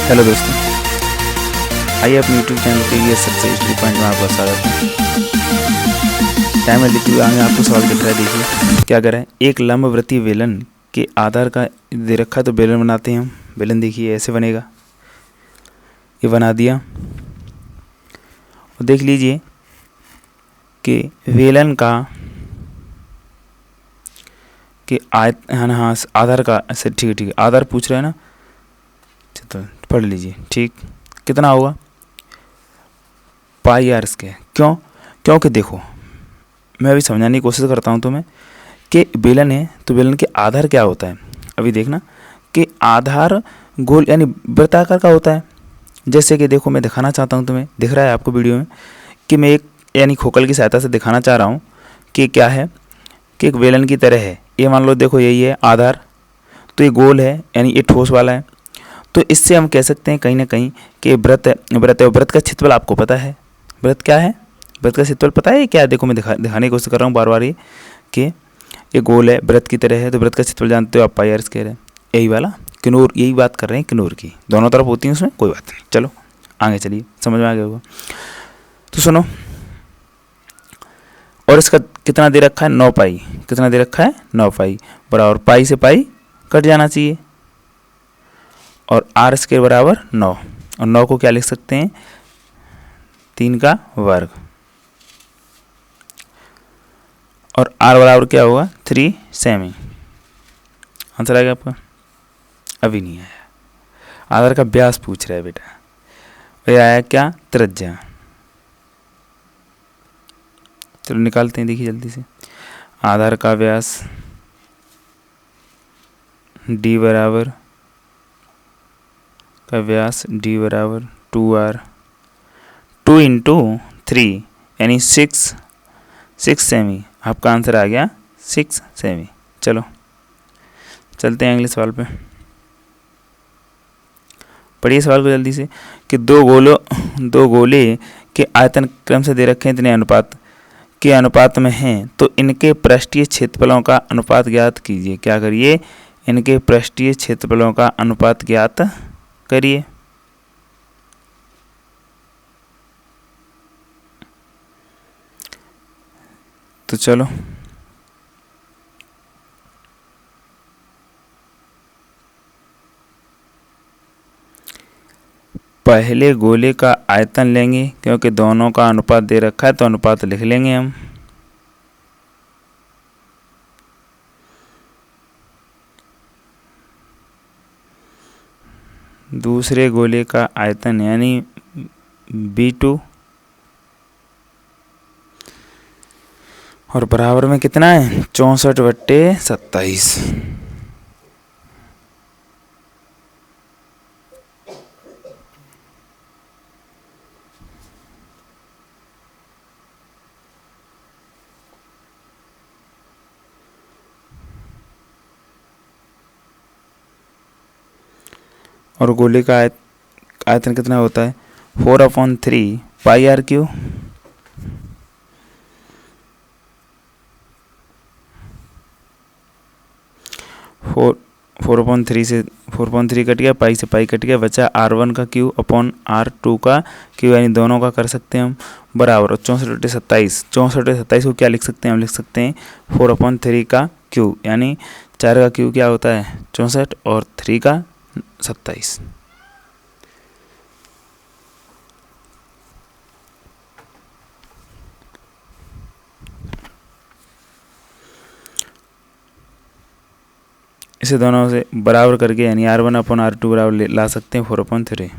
Hello दोस्तों, आइए अपने यूट्यूब चैनल के ये सबसे स्टडी पॉइंट में आपका स्वागत है। टाइमर लिखते हुए आगे आपको सवाल दिख रहा है, देखिए क्या करें। एक लंबवृत्तीय बेलन के आधार का दे रखा है, तो बेलन बनाते हैं हम। बेलन देखिए ऐसे बनेगा, ये बना दिया। और देख लीजिए कि बेलन का कि हाँ आधार का ऐसे ठीक है आधार पूछ रहे हैं ना, तो पढ़ लीजिए। ठीक, कितना होगा पाई आर स्क्वायर। क्योंकि देखो, मैं अभी समझाने की कोशिश करता हूँ तुम्हें कि बेलन है तो बेलन के आधार क्या होता है। अभी देखना कि आधार गोल यानी वृत्ताकार का होता है। जैसे कि देखो, मैं दिखाना चाहता हूँ, तुम्हें दिख रहा है आपको वीडियो में कि मैं एक यानी खोखल की सहायता से दिखाना चाह रहा हूँ कि क्या है कि एक बेलन की तरह है। ये मान लो, देखो यही है आधार, तो ये गोल है यानी ये ठोस वाला है। तो इससे हम कह सकते हैं कहीं ना कहीं कि व्रत है। व्रत का क्षेत्रफल आपको पता है। व्रत क्या है, व्रत का क्षेत्रफल पता है क्या है। देखो मैं दिखाने की कोशिश कर रहा हूँ बार बार ये कि ये गोल है, व्रत की तरह है, तो व्रत का क्षेत्रफल जानते हो आप, पाई आर स्क्वायर है। यही वाला किनोर, यही बात कर रहे हैं किनोर की, दोनों तरफ होती है उसमें, कोई बात नहीं। चलो आगे चलिए, समझ में आ गया होगा। तो सुनो, और इसका कितना दे रखा है 9 पाई। कितना दे रखा है 9 पाई बराबर पाई से पाई कट जाना चाहिए, और आर स्क्वायर बराबर 9। और 9 को क्या लिख सकते हैं 3 का वर्ग, और आर बराबर क्या होगा 3 सेमी। आंसर आएगा आपका। अभी नहीं आया, आधार का व्यास पूछ रहा है बेटा। वही आया क्या, त्रिज्या। चलो निकालते हैं, देखिए जल्दी से। आधार का व्यास डी बराबर का व्यास डी बराबर 2r, 2 इंटू 3 यानी 6 सेमी। आपका आंसर आ गया 6 सेमी। चलो चलते हैं अगले सवाल पे। पढ़िए सवाल को जल्दी से कि दो गोले के आयतन क्रम से दे रखे हैं, इतने अनुपात के अनुपात में हैं, तो इनके पृष्ठीय क्षेत्रफलों का अनुपात ज्ञात कीजिए। क्या करिए, इनके पृष्ठीय क्षेत्रफलों का अनुपात ज्ञात करिए। तो चलो पहले गोले का आयतन लेंगे, क्योंकि दोनों का अनुपात दे रखा है तो अनुपात लिख लेंगे हम। दूसरे गोले का आयतन यानी B2, और बराबर में कितना है 64/27। और गोले का आयतन कितना होता है 4/3 पाई आर क्यू। 4/3 से 4/3 कट गया, पाई से पाई कट गया, बचा R1 का क्यू अपॉन R2 का क्यू, यानी दोनों का कर सकते हैं हम बराबर। और 64/27, 64/27 को क्या लिख सकते हैं, हम लिख सकते हैं 4/3 का क्यू, यानी 4 का क्यू क्या होता है 64 और 3 का 27। इसे दोनों से बराबर करके यानी R1/R2 बराबर ला सकते हैं 4/3।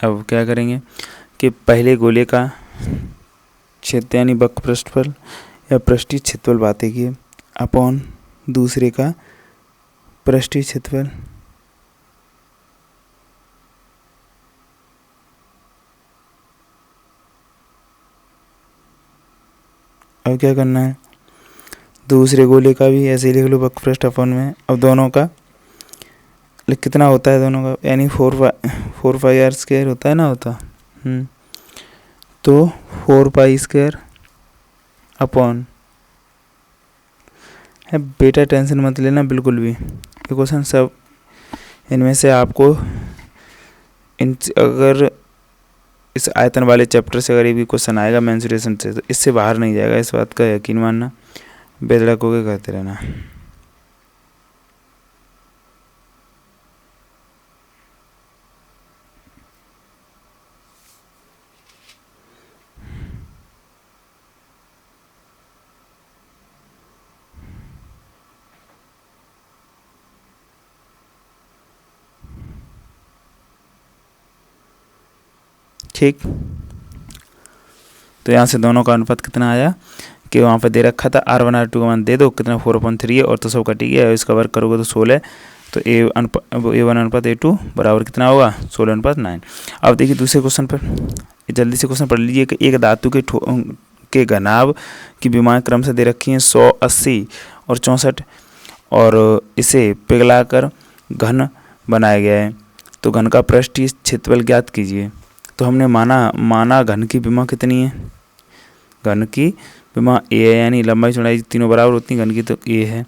अब क्या करेंगे कि पहले गोले का क्षेत्र यानी वक्र पृष्ठफल या पृष्ठीय क्षेत्रफल बातें किए अपॉन दूसरे का पृष्ठीय क्षेत्रफल। अब क्या करना है, दूसरे गोले का भी ऐसे ही लिख लो वक्र पृष्ठ अपॉन में। अब दोनों का कितना होता है दोनों का, यानी 4 पाई आर स्क्वायर होता है ना, होता तो 4 पाई स्क्वायर अपॉन है बेटा, टेंशन मत लेना बिल्कुल भी, ये क्वेश्चन सब इनमें से आपको अगर इस आयतन वाले चैप्टर से अगर ये भी क्वेश्चन आएगा मेंसुरेशन से, तो इससे बाहर नहीं जाएगा, इस बात का यकीन मानना, बेधड़क होकर करते रहना। ठीक, तो यहाँ से दोनों का अनुपात कितना आया कि वहाँ पे दे रखा था R1 R2 का मान दे दो, कितना 4/3 है, और तो सब कट गया, इसका वर्ग करोगे तो 16, तो A1 अनुपात A2 बराबर कितना होगा 16:9। अब देखिए दूसरे क्वेश्चन पर, जल्दी से क्वेश्चन पढ़ लीजिए कि एक धातु के घनाभ की विमाएं क्रम से दे रखी हैं 100, 80 और 64, और इसे पिघलाकर घन बनाया गया है, तो घन का पृष्ठीय क्षेत्रफल ज्ञात कीजिए। तो हमने माना घन की विमा कितनी है, घन की विमा ए है, यानी लंबाई चौड़ाई तीनों बराबर होती हैं, घन की तो ए है।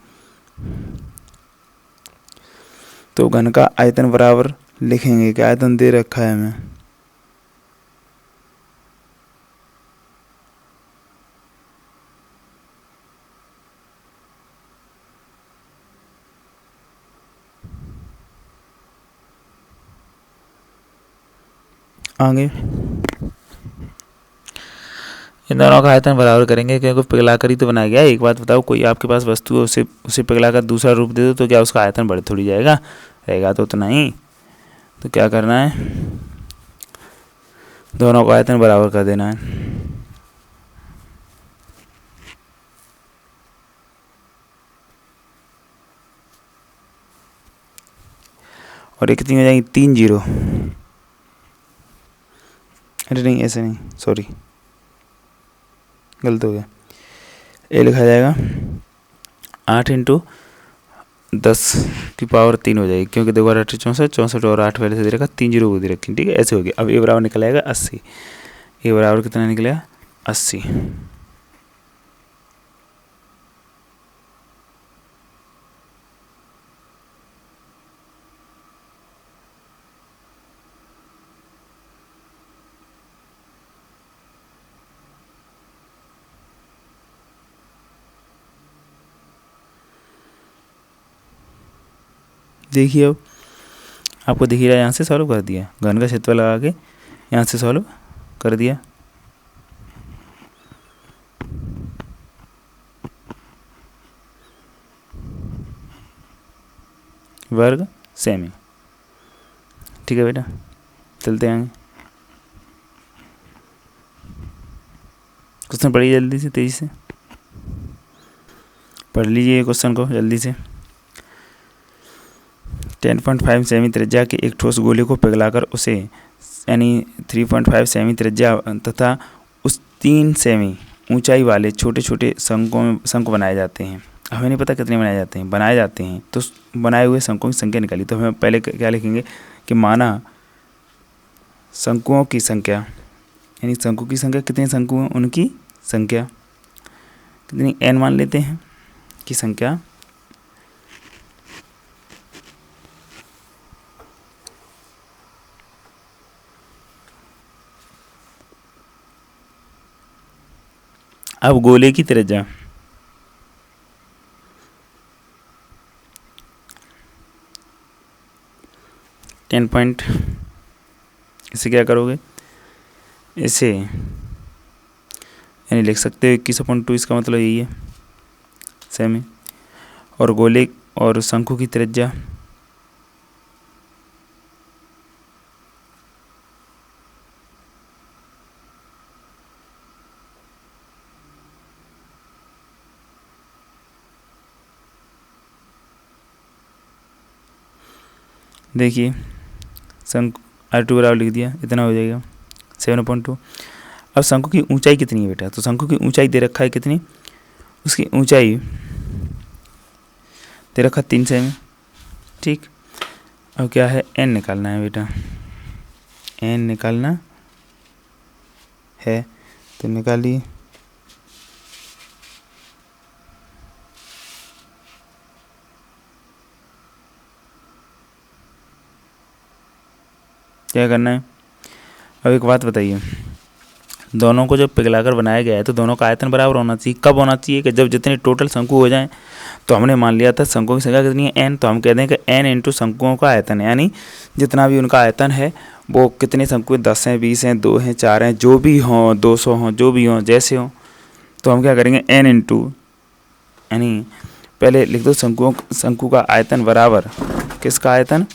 तो घन का आयतन बराबर लिखेंगे कि आयतन दे रखा है हमें, आगे इन दोनों का आयतन बराबर करेंगे क्योंकि पिघला कर ही तो बनाया गया है। एक बात बताओ, कोई आपके पास वस्तु है, उसे पिघला कर दूसरा रूप दे दो, तो क्या उसका आयतन बढ़ थोड़ी जाएगा, रहेगा तो उतना ही। तो क्या करना है, दोनों का आयतन बराबर कर देना है। और ये कितनी हो जाएगी 3 0, अरे नहीं ऐसे नहीं, सॉरी गलत हो गया, ये लिखा जाएगा 8 × 10⁻³ हो जाएगी, क्योंकि 2 × 8 = 64, 64 और 8 पहले से दे रखा, 3 0 को दे रखी, ठीक है, ऐसे हो गया। अब ए बराबर निकल आएगा 80, ए बराबर कितना निकलेगा 80। देखिए अब आपको दिख ही रहा है, यहाँ से सॉल्व कर दिया, घन का क्षेत्रफल लगा के यहाँ से सॉल्व कर दिया। वर्ग सेमी, ठीक है बेटा, चलते हैं। क्वेश्चन पढ़िए जल्दी से, तेजी से पढ़ लीजिए क्वेश्चन को जल्दी से। 10.5 सेमी त्रिज्या के एक ठोस गोले को पिघलाकर उसे यानी 3.5 सेमी त्रिज्या तथा उस 3 सेमी ऊंचाई वाले छोटे छोटे शंख बनाए जाते हैं। हमें नहीं पता कितने बनाए जाते हैं, बनाए जाते हैं, तो बनाए हुए शंखों की संख्या निकाली। तो हमें पहले क्या लिखेंगे कि माना शंकुओं की संख्या, यानी शंकु की संख्या, कितने शंकु हैं उनकी संख्या कितनी, n मान लेते हैं की संख्या, अब गोले की त्रिज्या, इसे क्या करोगे, इसे यानी लिख सकते हो 21/2, इसका मतलब यही है सेमी, और गोले और शंकु की त्रिज्या देखिए, शंकु R2 बराबर लिख दिया, इतना हो जाएगा 7/2। अब शंकु की ऊंचाई कितनी है बेटा, तो शंकु की ऊंचाई दे रखा है कितनी, उसकी ऊंचाई दे रखा 3 सेमी, ठीक। अब क्या है, n निकालना है बेटा, n निकालना है, तो निकालिए। क्या करना है, अब एक बात बताइए, दोनों को जब पिघलाकर बनाया गया है तो दोनों का आयतन बराबर होना चाहिए। कब होना चाहिए कि जब जितने टोटल शंकु हो जाएं। तो हमने मान लिया था शंकुओं की संख्या कितनी है, n, तो हम कह दें कि n इंटू शंकुओं का आयतन है, यानी जितना भी उनका आयतन है वो कितने शंकु, 10 हैं, 20 हैं, 2 हैं, 4 हैं, जो भी हों, 200 हों, जो भी हों, जैसे हों। तो हम क्या करेंगे, n इंटू, यानी पहले लिख दो शंकु का आयतन बराबर किसका आयतन,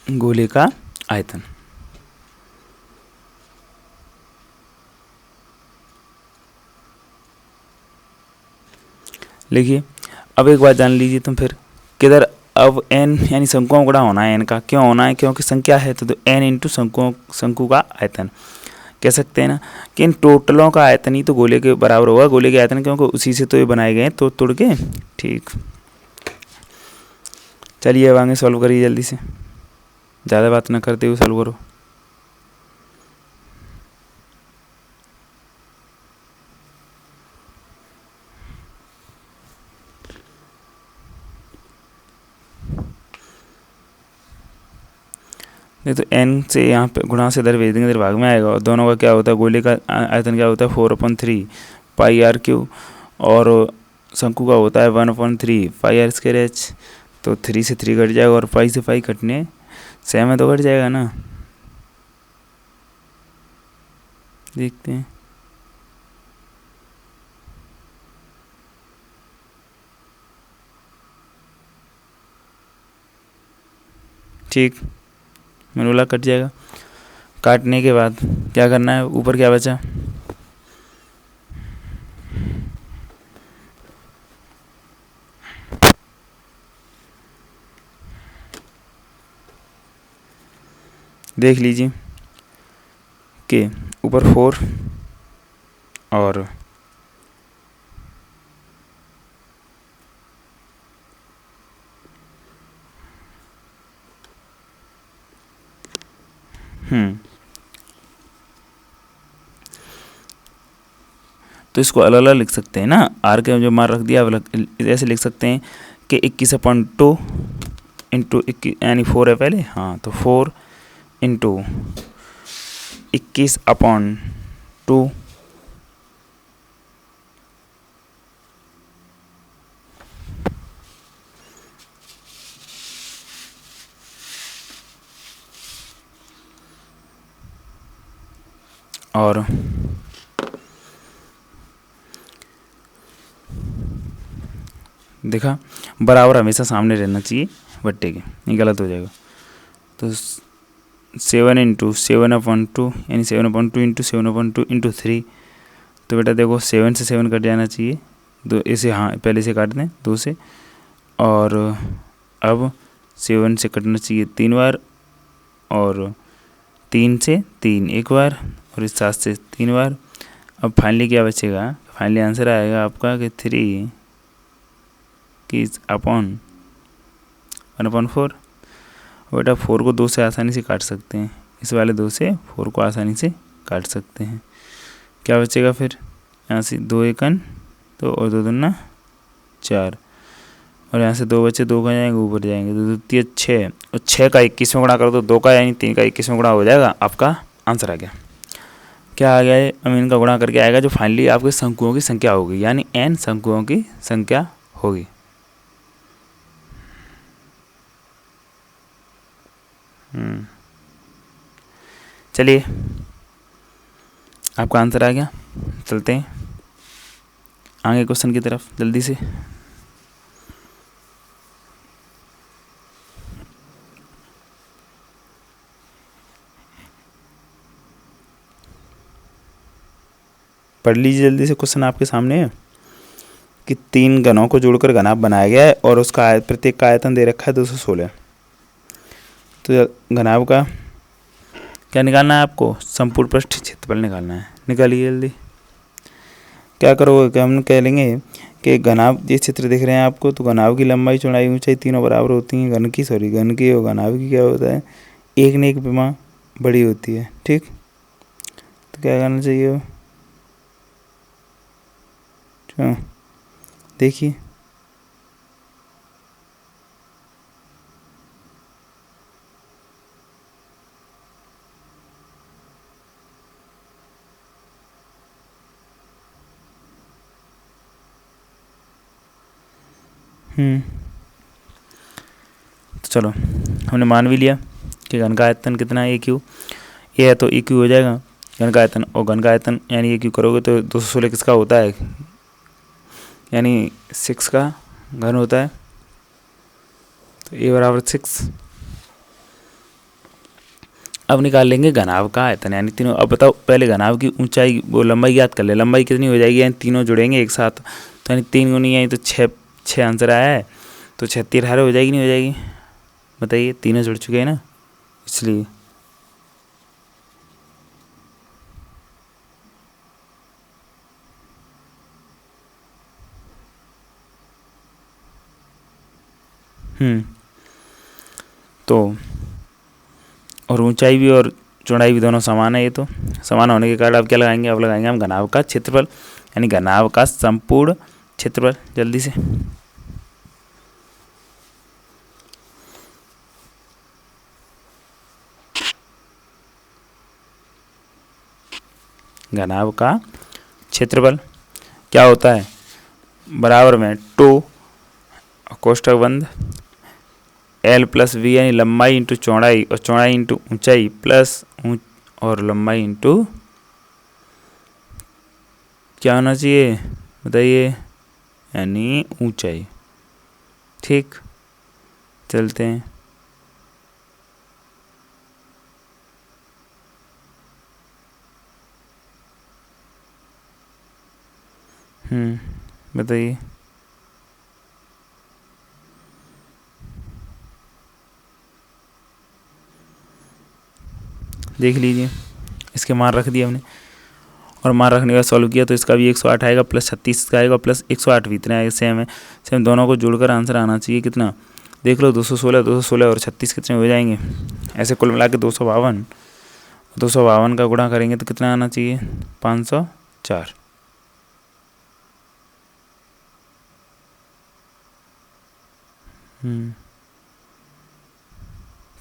गोले का आयतन। लिखिए, अब एक बात जान लीजिए तुम फिर, किधर अब n यानी शंकुओं का गुणा होना है, n का क्यों होना है, क्योंकि संख्या है तो n इंटू शंकु का आयतन। कह सकते हैं ना कि इन टोटलों का आयतन ही तो गोले के बराबर होगा, गोले के आयतन, क्योंकि उसी से तो ये बनाए गए हैं तोड़ के। ठीक, चलिए अब आगे सॉल्व करिए जल्दी से, ज़्यादा बात ना करते हुए सॉल्व करो। नहीं तो n से यहाँ पे गुणा से इधर भेज देंगे, इधर भाग में आएगा, और दोनों का क्या होता है, गोले का आयतन क्या होता है, 4/3 पाई आर क्यू, और शंकु का होता है 1/3 पाई आर स्क्वायर एच। तो 3 से 3 कट जाएगा और पाई से पाई कटने सेम है तो कट जाएगा ना, देखते हैं। ठीक, मैंने बोला कट जाएगा। काटने के बाद क्या करना है, ऊपर क्या बचा, देख लीजिए कि ऊपर 4 और तो इसको अलग अलग लिख सकते हैं ना, आर के जो मान रख दिया अलग ऐसे लिख सकते हैं कि 21/2 इंटू 21, यानी 4 है पहले, हाँ, तो 4 इंटू 21/2 और देखा, बराबर हमेशा सामने रहना चाहिए बट्टे के, ये गलत हो जाएगा। तो 7 इंटू 7/2 यानी 7/2 इंटू 7/2 इंटू 3। तो बेटा देखो 7 से 7 कट जाना चाहिए, दो इसे, हाँ पहले से काट दें 2 से, और अब 7 से कटना चाहिए 3 बार, और 3 से 3 एक बार, और इस 7 से 3 बार। अब फाइनली क्या बचेगा, फाइनली आंसर आएगा आपका कि 3 की अपॉन 1/4। बेटा 4 को 2 से आसानी से काट सकते हैं, इस वाले 2 से 4 को आसानी से काट सकते हैं। क्या बचेगा फिर, यहाँ से 2 एकन 2 और 2 दूना 4, और यहाँ से 2 बचे, 2 का जाएंगे ऊपर जाएंगे, 2 2 6, और 6 का 21 में गुणा कर दो, 2 का यानी 3 का 21 में गुणा हो जाएगा, आपका आंसर आ गया। क्या आ गया है, अब इनका गुणा करके आएगा जो फाइनली आपके शंकुओं की संख्या होगी, यानी n शंकुओं की संख्या होगी। चलिए आपका आंसर आ गया, चलते हैं आगे क्वेश्चन की तरफ जल्दी से। पढ़ लीजिए जल्दी से, क्वेश्चन आपके सामने है कि 3 घनों को जोड़कर घनाभ बनाया गया है और उसका प्रत्येक का आयतन दे रखा है 216। तो घनाभ का क्या निकालना है आपको, संपूर्ण पृष्ठ क्षेत्रफल निकालना है, निकालिए जल्दी। क्या करोगे कि हम कह लेंगे कि घनाभ, ये चित्र दिख रहे हैं आपको, तो घनाभ की लंबाई चौड़ाई ऊंचाई तीनों बराबर होती हैं, घन की और घनाभ की क्या होता है, एक ने एक विमा बड़ी होती है। ठीक, तो क्या करना चाहिए, देखिए तो चलो हमने मान भी लिया कि घन का आयतन कितना है, ए क्यू। ए है तो ए क्यू हो जाएगा घन का आयतन, और घन का आयतन यानी ए क्यू करोगे तो 216 किसका होता है, यानी 6 का घन होता है। तो ए बराबर 6। अब निकाल लेंगे घनाभ का आयतन, यानी तीनों। अब बताओ पहले घनाभ की ऊंचाई वो लंबाई याद कर ले, लंबाई कितनी हो जाएगी, यानी तीनों जुड़ेंगे एक साथ, तो यानी 3 गुनी यानी तो 6 आंसर आया है। तो 36 18 हो जाएगी नहीं हो जाएगी, बताइए, तीनों जुड़ चुके हैं ना, इसलिए। तो और ऊंचाई भी और चौड़ाई भी दोनों समान है, ये तो समान होने के कारण अब क्या लगाएंगे, अब लगाएंगे हम घनाभ का क्षेत्रफल, यानी घनाभ का संपूर्ण क्षेत्रफल। जल्दी से घनाभ का क्षेत्रफल क्या होता है, बराबर में 2 कोष्ठक बंद L प्लस वी, यानी लंबाई इंटू चौड़ाई, और चौड़ाई इंटू ऊंचाई प्लस और लंबाई इंटू क्या होना चाहिए बताइए, यानी ऊंचाई। ठीक, चलते हैं। बताइए। देख लीजिए, इसके मान रख दिए हमने, और मान रखने का सॉल्व किया तो इसका भी 108 आएगा, प्लस 36 का आएगा, प्लस 108 भी इतना है, सेम है। सेम दोनों को जोड़कर आंसर आना चाहिए कितना, देख लो 216 और 36 कितने हो जाएंगे, ऐसे कुल मिला के 252। 252 का गुणा करेंगे तो कितना आना चाहिए, 504।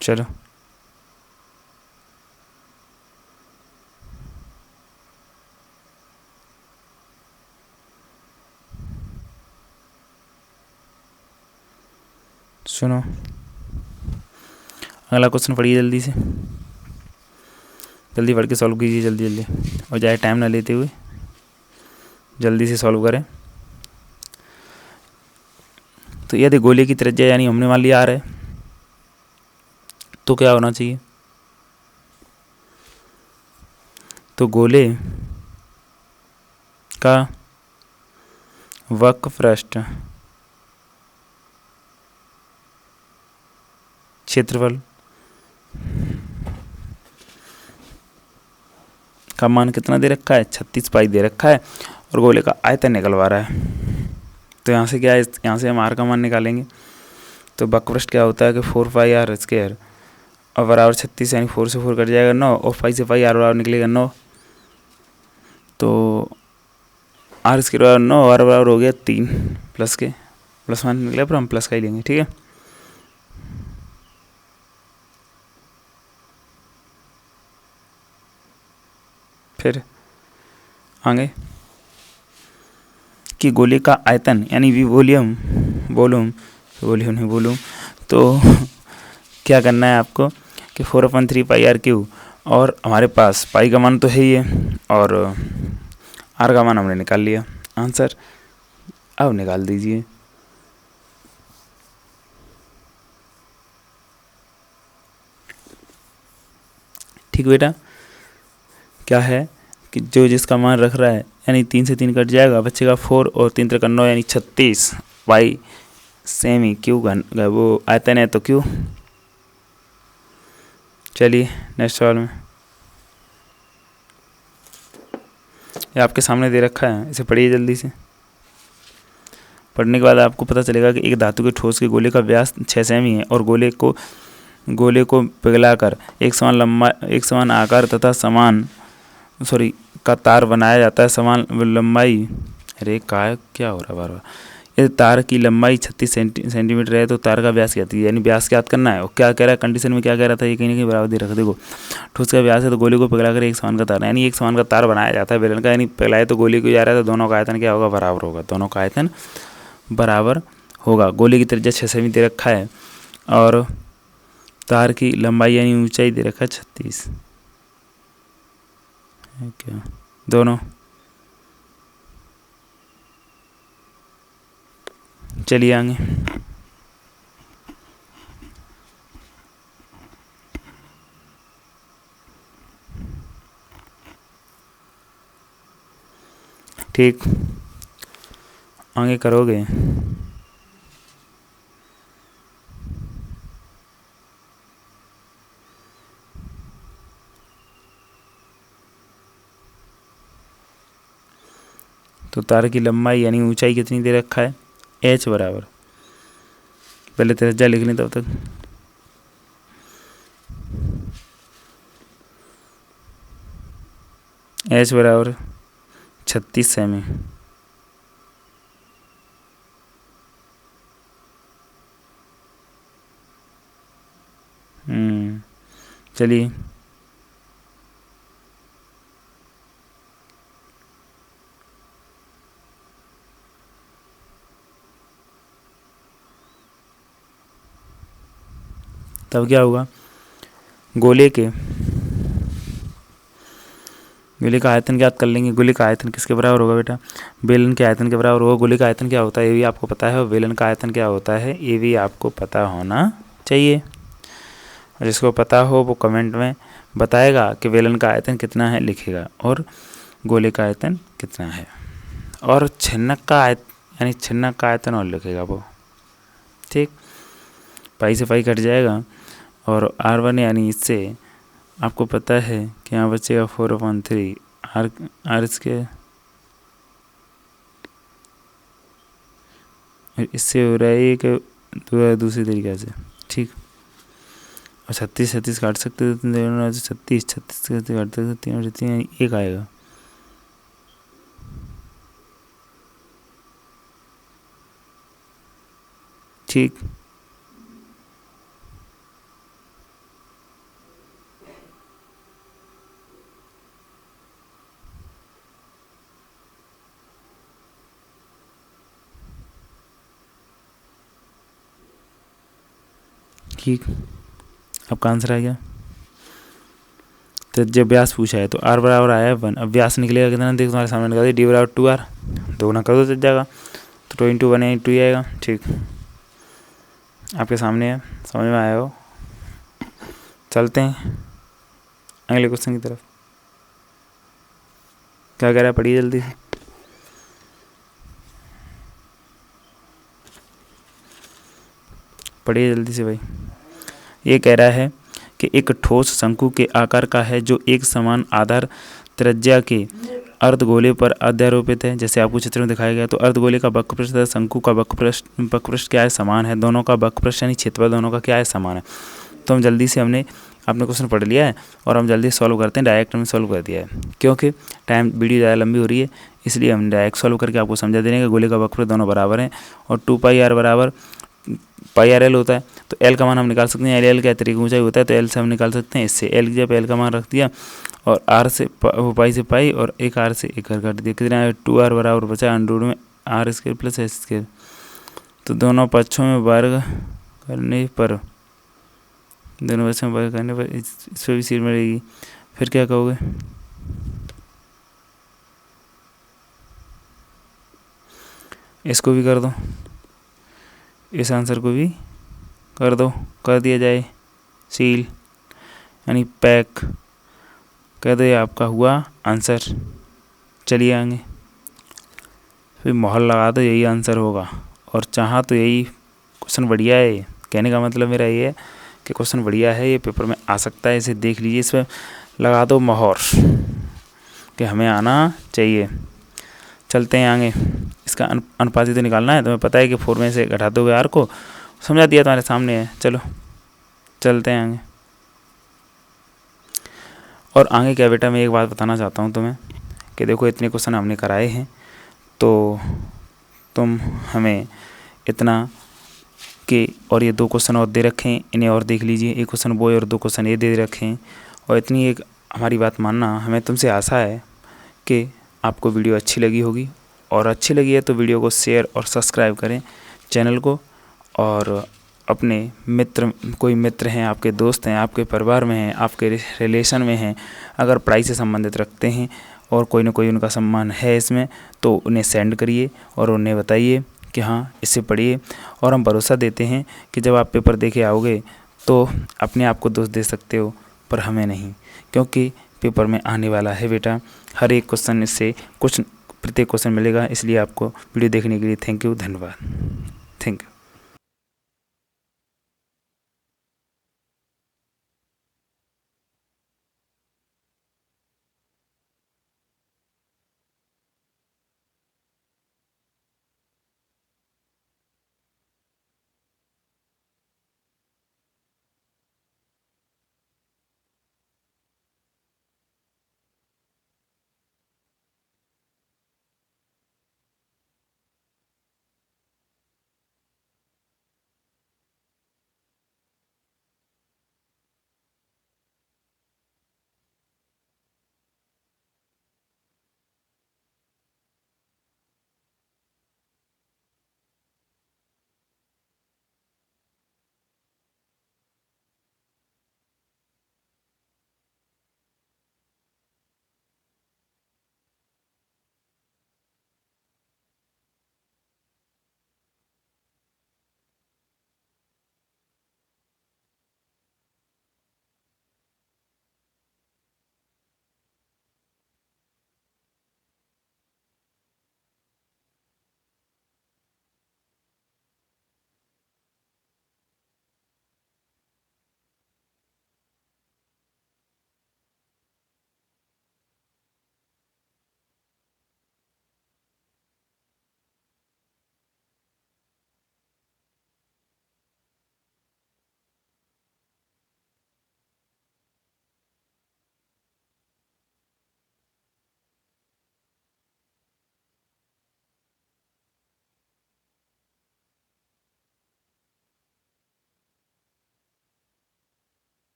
चलो सुनो, अगला क्वेश्चन पढ़िए जल्दी से, जल्दी पढ़ के सॉल्व कीजिए, जल्दी जल्दी, और ज़्यादा टाइम ना लेते हुए जल्दी से सॉल्व करें। तो यदि गोले की त्रिज्या यानी हमने मान लिया आर है, तो क्या होना चाहिए, तो गोले का वक्रपृष्ठ क्षेत्रफल का मान कितना दे रखा है, 36 पाई दे रखा है, और गोले का आयतन निकलवा रहा है। तो यहाँ से क्या है, यहाँ से हम आर का मान निकालेंगे। तो वक्रपृष्ठ क्या होता है कि 4 पाई आर स्क्वायर, और बराबर 36, यानी 4 से 4 कट जाएगा 9, और पाई से पाई आर बराबर निकलेगा 9। तो आर स्क्वायर बराबर 9, आर बराबर हो गया 3, प्लस के प्लस मान निकला, पर हम प्लस का ही लेंगे, ठीक है। फिर आगे कि गोले का आयतन यानी वी वॉल्यूम, वॉल्यूम नहीं वॉल्यूम, तो क्या करना है आपको कि 4/3 पाई आर क्यू, और हमारे पास पाई का मान तो है ही है, और आर का मान हमने निकाल लिया, आंसर अब निकाल दीजिए। ठीक बेटा, क्या है कि जो जिसका मान रख रहा है, यानी 3 से 3 कट जाएगा, बचेगा 4, और 3 3 9 यानी 36 वाई सेम ही क्यू घन वो आयतन है, तो क्यू। चलिए नेक्स्ट सवाल में, ये आपके सामने दे रखा है, इसे पढ़िए जल्दी से। पढ़ने के बाद आपको पता चलेगा कि एक धातु के ठोस के गोले का व्यास 6 सेमी है, और गोले को पिघलाकर एक समान आकार तथा का तार बनाया जाता है, समान लंबाई। अरे क्या हो रहा है बार बार। यदि तार की लंबाई 36 सेंटीमीटर है तो तार का व्यास क्या है, यानी व्यास याद करना है। और क्या कह रहा है कंडीशन में, क्या कह रहा था, ये कहीं ना कहीं बराबर दे रखा। देखो ठोस का व्यास है तो गोले को पिघलाकर एक समान का तार, यानी एक समान का तार बनाया जाता है बेलन का, यानी पिघलाए तो गोले को जा रहा है, तो दोनों का आयतन क्या होगा, बराबर होगा, दोनों का आयतन बराबर होगा। गोले की त्रिज्या 6 सेमी दे रखा है और तार की लंबाई यानी ऊंचाई दे रखा है 36 है क्या दोनों। चलिए आगे। ठीक, आगे करोगे। तो तार की लंबाई यानी ऊंचाई कितनी दे रखा है, h बराबर, पहले त्रिज्या लिख लें तब तक। h बराबर 36 सेमी। चलिए तब क्या होगा, गोले का आयतन ज्ञात कर लेंगे। गोले का आयतन किसके बराबर होगा बेटा, बेलन के आयतन के बराबर होगा। गोले का आयतन क्या होता है ये भी आपको पता है, और बेलन का आयतन क्या होता है ये भी आपको पता होना चाहिए। और जिसको पता हो वो कमेंट में बताएगा कि बेलन का आयतन कितना है, लिखेगा, और गोले का आयतन कितना है, और छिन्नक का यानी छिन्नक का आयतन और लिखेगा वो। ठीक, पाई से पाई कट जाएगा और R1 यानी इससे आपको पता है कि यहाँ बचेगा 4/3 R स्क्वायर, इससे हो रहा है एक दूसरी तरीक़े से। ठीक, और 36 काट सकते हो, 36 काट सकते 3 एक आएगा। ठीक, ठीक, आपका आंसर आ गया। तो जब व्यास पूछा है तो R बराबर आया 1, अब व्यास निकलेगा कितना, देख तुम्हारे सामने निकाल दिया, D बराबर 2R, दोगुना कर दो तो जाएगा, तो 2 × 1 = 2 आएगा। ठीक, आपके सामने है, समझ में आया हो। चलते हैं अगले क्वेश्चन की तरफ। क्या कह रहा है, पढ़िए जल्दी से। पढ़िए जल्दी से भाई। ये कह रहा है कि एक ठोस शंकु के आकार का है जो एक समान आधार त्रिज्या के अर्धगोले पर अध्यारोपित है, जैसे आपको चित्र में दिखाया गया। तो अर्धगोले का वक्रपृष्ठ तथा शंकु का वक्रपृष्ठ क्या है, समान है। दोनों का वक्रपृष्ठ यानी क्षेत्रफल दोनों का क्या है, समान है। तो हम जल्दी से आपने क्वेश्चन पढ़ लिया है और हम जल्दी सॉल्व करते हैं। डायरेक्ट हमने सॉल्व कर दिया है क्योंकि टाइम वीडियो ज़्यादा लंबी हो रही है, इसलिए हम डायरेक्ट सॉल्व करके आपको समझा देंगे। गोले का वक्रपृष्ठ दोनों बराबर हैं और 2πr बराबर πrl होता है। तो l का मान हम निकाल सकते हैं, l क्या तरीके ऊंचाई होता है, तो l से हम निकाल सकते हैं इससे। l की जब l का मान रख दिया और r से पाई से पाई और एक r से एक r काट दिया, कितना है 2r बराबर बचा अंडर में r² + s²। तो दोनों पक्षों में वर्ग करने पर इस पर भी सीट मिलेगी। फिर क्या कहोगे, इसको भी कर दो, इस आंसर को भी कर दो, कर दिया जाए सील यानी पैक कह दो, ये आपका हुआ आंसर। चलिए आगे, फिर मोहर लगा दो, यही आंसर होगा। और चाहा तो यही क्वेश्चन बढ़िया है, कहने का मतलब मेरा ये है कि क्वेश्चन बढ़िया है, ये पेपर में आ सकता है, इसे देख लीजिए, इस पर लगा दो मोहर कि हमें आना चाहिए। चलते हैं आगे, इसका अनुपाती तो निकालना है, तुम्हें पता है कि 4 में से घटा दोगे R को, समझा दिया तुम्हारे सामने है। चलो चलते हैं आगे। और आगे क्या बेटा, मैं एक बात बताना चाहता हूँ तुम्हें कि देखो इतने क्वेश्चन हमने कराए हैं, तो तुम हमें इतना कि और ये 2 क्वेश्चन और दे रखे हैं, इन्हें और देख लीजिए। एक क्वेश्चन वो और 2 क्वेश्चन ये दे रखे हैं, और इतनी एक हमारी बात मानना, हमें तुमसे आशा है कि आपको वीडियो अच्छी लगी होगी, और अच्छी लगी है तो वीडियो को शेयर और सब्सक्राइब करें चैनल को, और अपने मित्र, कोई मित्र हैं, आपके दोस्त हैं, आपके परिवार में हैं, आपके रिलेशन में हैं, अगर पढ़ाई से संबंधित रखते हैं और कोई ना कोई उनका सम्मान है इसमें, तो उन्हें सेंड करिए और उन्हें बताइए कि हाँ इससे पढ़िए। और हम भरोसा देते हैं कि जब आप पेपर दे के आओगे तो अपने आप को दोष दे सकते हो, पर हमें नहीं, क्योंकि पेपर में आने वाला है बेटा। हर एक क्वेश्चन से कुछ प्रत्येक क्वेश्चन मिलेगा। इसलिए आपको वीडियो देखने के लिए थैंक यू, धन्यवाद।